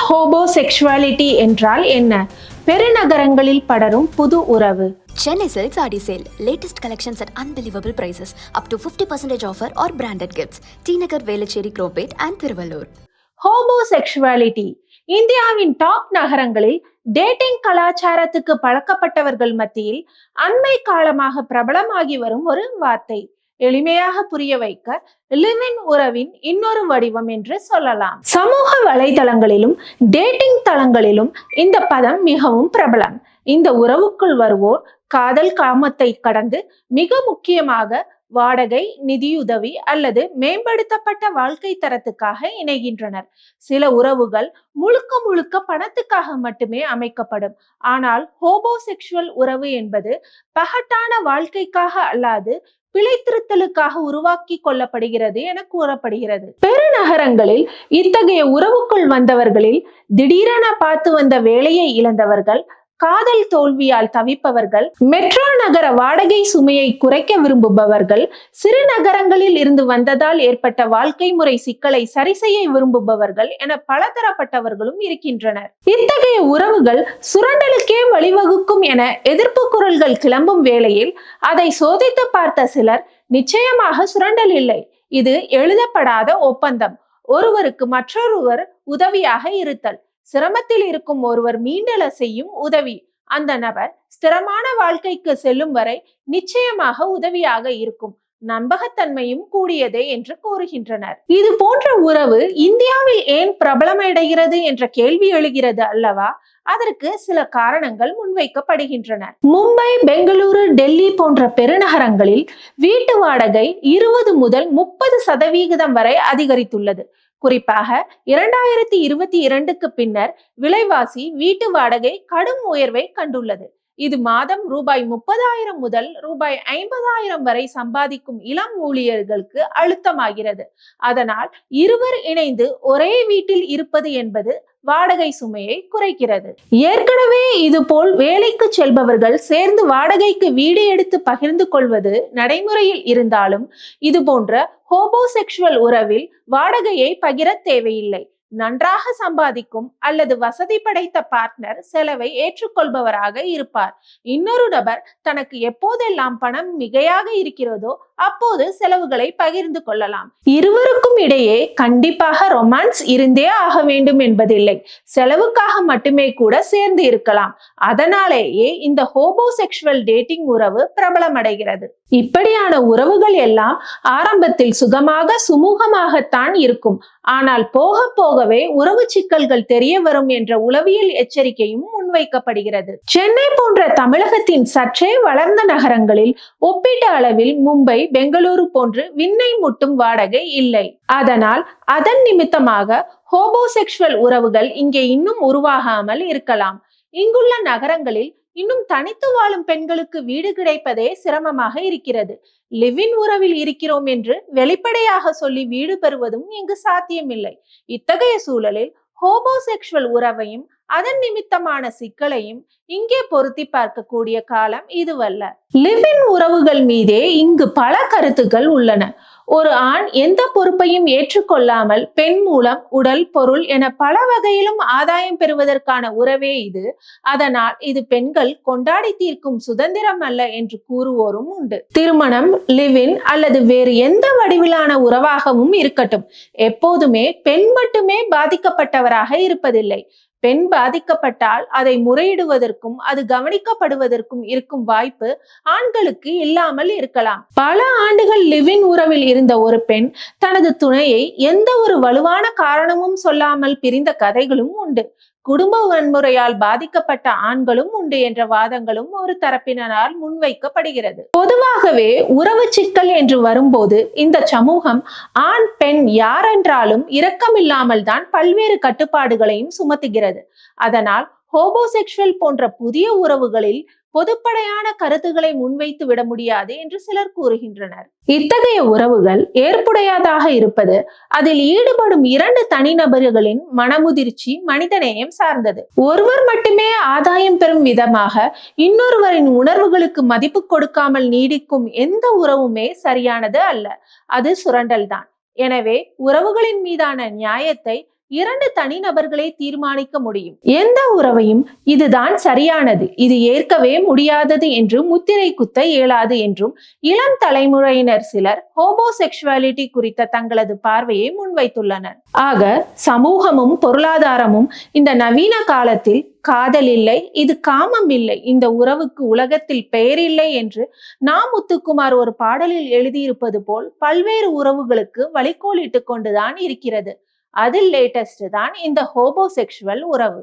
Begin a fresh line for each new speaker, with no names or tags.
Homosexuality என்றால் என்ன? பெருநகரங்களில் படரும் புது உறவு.
Chennai Silks Adi Sale. Latest collections at unbelievable prices. Up to 50% offer or branded gifts. T Nagar, Velachery, Cropate and Thiruvallur.
Homosexuality இந்தியாவின் top நகரங்களில் dating கலாச்சாரத்துக்கு பழக்கப்பட்டவர்கள் மத்தியில் அண்மை காலமாக பிரபலமாகி வரும் ஒரு வார்த்தை. எளிமையாக புரிய வைக்க லிவ் இன் உறவின் இன்னொரு வடிவம் என்று சொல்லலாம். சமூக வலைதளங்களிலும் டேட்டிங் தளங்களிலும் இந்த பதம் மிகவும் பிரபலம். இந்த உறவுக்குள் வருவோர் காதல் காமத்தை கடந்து மிக முக்கியமாக வாடகை, நிதியுதவி அல்லது மேம்படுத்தப்பட்ட வாழ்க்கை தரத்துக்காக இணைகின்றனர். சில உறவுகள் முழுக்க முழுக்க பணத்துக்காக மட்டுமே அமைக்கப்படும். ஆனால் ஹோமோசெக்சுவல் உறவு என்பது பகட்டான வாழ்க்கைக்காக அல்லாது பிழைத்திருத்தலுக்காக உருவாக்கி கொள்ளப்படுகிறது என கூறப்படுகிறது. பெருநகரங்களில் இத்தகைய உறவுக்குள் வந்தவர்களில் திடீரென பார்த்து வந்த வேலையை இழந்தவர்கள், காதல் தோல்வியால் தவிப்பவர்கள், மெட்ரோ நகர வாடகை சுமையை குறைக்க விரும்புபவர்கள், சிறு நகரங்களில் இருந்து வந்ததால் ஏற்பட்ட வாழ்க்கை முறை சிக்கலை சரி செய்ய விரும்புபவர்கள் என பலதரப்பட்டவர்களும் இருக்கின்றனர். இத்தகைய உறவுகள் சுரண்டலுக்கே வழிவகுக்கும் என எதிர்ப்பு குரல்கள் கிளம்பும் வேளையில் அதை சோதித்து பார்த்த சிலர், நிச்சயமாக சுரண்டல் இல்லை, இது எழுதப்படாத ஒப்பந்தம், ஒருவருக்கு மற்றொருவர் உதவியாக இருத்தல், சிரமத்தில் இருக்கும் ஒருவர் மீண்டெழ செய்யும் உதவி, அந்த நபர் ஸ்திரமான வாழ்க்கைக்கு செல்லும் வரை நிச்சயமாக உதவியாக இருக்கும், நம்பகத்தன்மையும் கூடியதே என்று கூறுகின்றனர். இது போன்ற உறவு இந்தியாவில் ஏன் பிரபலமடைகிறது என்ற கேள்வி எழுகிறது அல்லவா? அதற்கு சில காரணங்கள் முன்வைக்கப்படுகின்றன. மும்பை, பெங்களூரு, டெல்லி போன்ற பெருநகரங்களில் வீட்டு வாடகை 20 முதல் 30% வரை அதிகரித்துள்ளது. குறிப்பாக 2022க்கு பின்னர் விலைவாசி வீட்டு வாடகை கடும் உயர்வை கண்டுள்ளது. இது மாதம் ரூபாய் 30,000 முதல் ரூபாய் 50,000 வரை சம்பாதிக்கும் இளம் ஊழியர்களுக்கு அழுத்தமாகிறது. அதனால் இருவர் இணைந்து ஒரே வீட்டில் இருப்பது என்பது வாடகை சுமையை குறைக்கிறது. ஏற்கனவே இதுபோல் வேலைக்கு செல்பவர்கள் சேர்ந்து வாடகைக்கு வீடு எடுத்து பகிர்ந்து கொள்வது நடைமுறையில் இருந்தாலும் இது போன்ற ஹோமோசெக்சுவல் உறவில் வாடகையை பகிர தேவையில்லை. நன்றாக சம்பாதிக்கும் அல்லது வசதி படைத்த பார்ட்னர் செலவை ஏற்றுக்கொள்பவராக இருப்பார். இன்னொரு நபர் தனக்கு எப்போதெல்லாம் பணம் மிகையாக இருக்கிறதோ அப்போது செலவுகளை பகிர்ந்து கொள்ளலாம். இருவருக்கும் இடையே கண்டிப்பாக ரொமான்ஸ் இருந்தே ஆக வேண்டும் என்பதில்லை. செலவுக்காக மட்டுமே கூட சேர்ந்து இருக்கலாம். அதனாலேயே இந்த ஹோமோசெக்சுவல் டேட்டிங் உறவு பிரபலமடைகிறது. இப்படியான உறவுகள் எல்லாம் ஆரம்பத்தில் சுகமாக சுமூகமாகத்தான் இருக்கும். ஆனால் போக போகவே உறவு சிக்கல்கள் தெரிய வரும் என்ற உளவியல் எச்சரிக்கையும் முன்வைக்கப்படுகிறது. சென்னை போன்ற தமிழகத்தின் சற்றே வளர்ந்த நகரங்களில் ஒப்பீட்டு அளவில் மும்பை, பெங்களூரு போன்று விண்ணை முட்டும் வாடகை இல்லை. அதனால் அதன் நிமித்தமாக ஹோமோசெக்சுவல் உறவுகள் இங்கே இன்னும் உருவாகாமல் இருக்கலாம். இங்குள்ள நகரங்களில் இன்னும் தனித்து வாழும் பெண்களுக்கு வீடு கிடைப்பதே சிரமமாக இருக்கிறது. லிவ் இன் உறவில் இருக்கிறோம் என்று வெளிப்படையாக சொல்லி வீடு பெறுவதும் இங்கு சாத்தியமில்லை. இத்தகைய சூழலில் ஹோமோசெக்சுவல் உறவையும் அதன் நிமித்தமான சிக்கலையும் இங்கே பொருத்தி பார்க்கக்கூடிய காலம் இதுவல்ல. லிவ் இன் உறவுகள் மீதே இங்கு பல கருத்துக்கள் உள்ளன. ஒரு ஆண் எந்த பொறுப்பையும் ஏற்றுக்கொள்ளாமல் பெண் மூலம் உடல், பொருள் என பல வகையிலும் ஆதாயம் பெறுவதற்கான உறவே இது. அதனால் இது பெண்கள் கொண்டாடி தீர்க்கும் சுதந்திரம் அல்ல என்று கூறுவோரும் உண்டு. திருமணம், லிவ் இன் அல்லது வேறு எந்த வடிவிலான உறவாகவும் இருக்கட்டும், எப்போதுமே பெண் மட்டுமே பாதிக்கப்பட்டவராக இருப்பதில்லை. பெண் பாதிக்கப்பட்டால் அதை முறையிடுவதற்கும் அது கவனிக்கப்படுவதற்கும் இருக்கும் வாய்ப்பு ஆண்களுக்கு இல்லாமல் இருக்கலாம். பல ஆண்டுகள் லிவ் இன் உறவில் இருந்த ஒரு பெண் தனது துணையை எந்த ஒரு வலுவான காரணமும் சொல்லாமல் பிரிந்த கதைகளும் உண்டு. குடும்ப வன்முறையால் பாதிக்கப்பட்ட ஆண்களும் உண்டு என்ற வாதங்களும் ஒரு தரப்பினரால் முன்வைக்கப்படுகிறது. பொதுவாகவே உறவு சிக்கல் என்று வரும்போது இந்த சமூகம் ஆண் பெண் யாரென்றாலும் இரக்கமில்லாமல் தான் பல்வேறு கட்டுப்பாடுகளையும் சுமத்துகிறது. அதனால் ஹோமோசெக்சுவல் போன்ற புதிய உறவுகளில் பொதுப்படையான கருத்துக்களை முன்வைத்து விட முடியாது என்று சிலர் கூறுகின்றனர். இத்தகைய உறவுகள் ஏற்புடையதாக இருப்பது அதில் ஈடுபடும் 2 தனிநபர்களின் மனமுதிர்ச்சி, மனிதநேயம் சார்ந்தது. ஒருவர் மட்டுமே ஆதாயம் பெறும் விதமாக இன்னொருவரின் உணர்வுகளுக்கு மதிப்பு கொடுக்காமல் நீடிக்கும் எந்த உறவுமே சரியானது அல்ல. அது சுரண்டல் தான். எனவே உறவுகளின் மீதான நியாயத்தை 2 தனிநபர்களே தீர்மானிக்க முடியும். எந்த உறவையும் இதுதான் சரியானது, இது ஏற்கவே முடியாதது என்று முத்திரை குத்த இயலாது என்றும் இளம் தலைமுறையினர் சிலர் ஹோமோசெக்சுவாலிட்டி குறித்த தங்களது பார்வையை முன்வைத்துள்ளனர். ஆக சமூகமும் பொருளாதாரமும் இந்த நவீன காலத்தில் காதல் இல்லை, இது காமம் இல்லை, இந்த உறவுக்கு உலகத்தில் பெயரில்லை என்று முத்துக்குமார் ஒரு பாடலில் எழுதியிருப்பது போல் பல்வேறு உறவுகளுக்கு வழிகோலிட்டு கொண்டுதான் இருக்கிறது. அதில் லேட்டஸ்ட் தான் இந்த ஹோமோசெக்சுவல் உறவு.